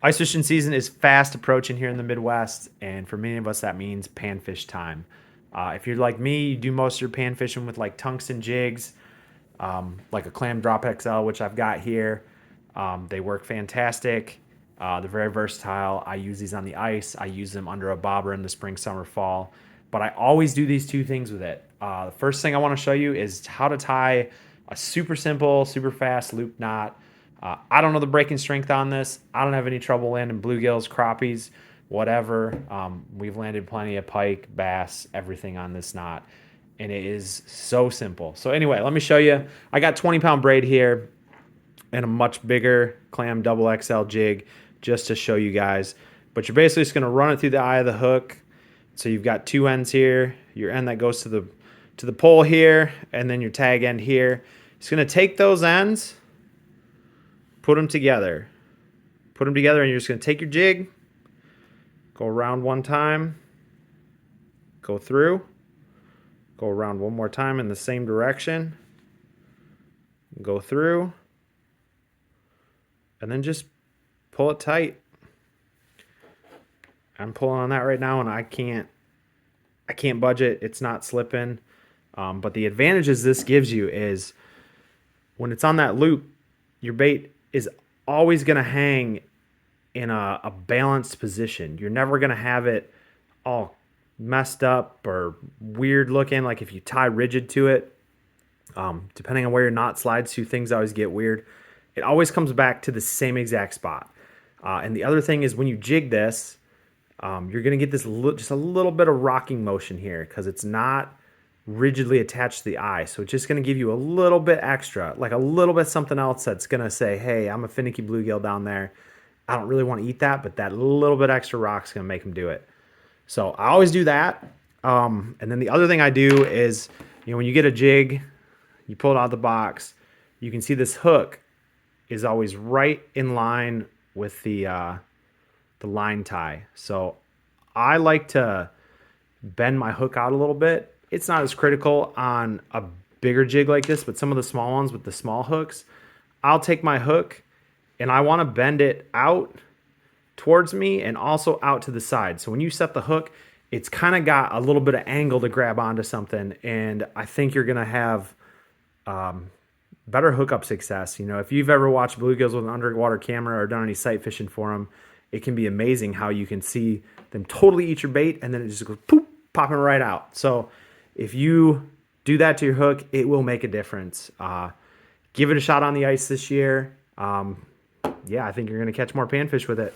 Ice fishing season is fast approaching here in the Midwest, and for many of us, that means panfish time. If you're like me, you do most of your pan fishing with like tungsten jigs, like a Clam Drop XL, which I've got here. They work fantastic. They're very versatile. I use these on the ice. I use them under a bobber in the spring, summer, fall. But I always do these two things with it. The first thing I want to show you is how to tie a super simple, super fast loop knot. I don't know the breaking strength on this. I don't have any trouble landing bluegills, crappies, whatever. We've landed plenty of pike, bass, everything on this knot. And it is so simple. So anyway, let me show you. I got 20-pound braid here and a much bigger Clam double XL jig just to show you guys. But you're basically just going to run it through the eye of the hook. So you've got two ends here, your end that goes to the pole here, and then your tag end here. It's going to take those ends, put them together. Put them together, and you're just going to take your jig, go around one time, go through, go around one more time in the same direction, go through, and then just pull it tight. I'm pulling on that right now, and I can't budge it. It's not slipping. But the advantages this gives you is when it's on that loop, your bait is always going to hang in a balanced position. You're never going to have it all messed up or weird looking, like if you tie rigid to it. Depending on where your knot slides to, things always get weird. It always comes back to the same exact spot. And the other thing is when you jig this, you're going to get this just a little bit of rocking motion here because it's not rigidly attached to the eye. So it's just going to give you a little bit extra, like a little bit something else that's going to say, hey, I'm a finicky bluegill down there. I don't really want to eat that, but that little bit extra rock's going to make them do it. So I always do that. And then the other thing I do is, when you get a jig, you pull it out of the box, you can see this hook is always right in line with the line tie. So I like to bend my hook out a little bit. It's not as critical on a bigger jig like this, but some of the small ones with the small hooks, I'll take my hook and I want to bend it out towards me and also out to the side. So when you set the hook, it's kind of got a little bit of angle to grab onto something, and I think you're going to have better hookup success. If you've ever watched bluegills with an underwater camera or done any sight fishing for them, it can be amazing how you can see them totally eat your bait and then it just goes poop, popping right out. So if you do that to your hook, it will make a difference. Give it a shot on the ice this year. Yeah, I think you're going to catch more panfish with it.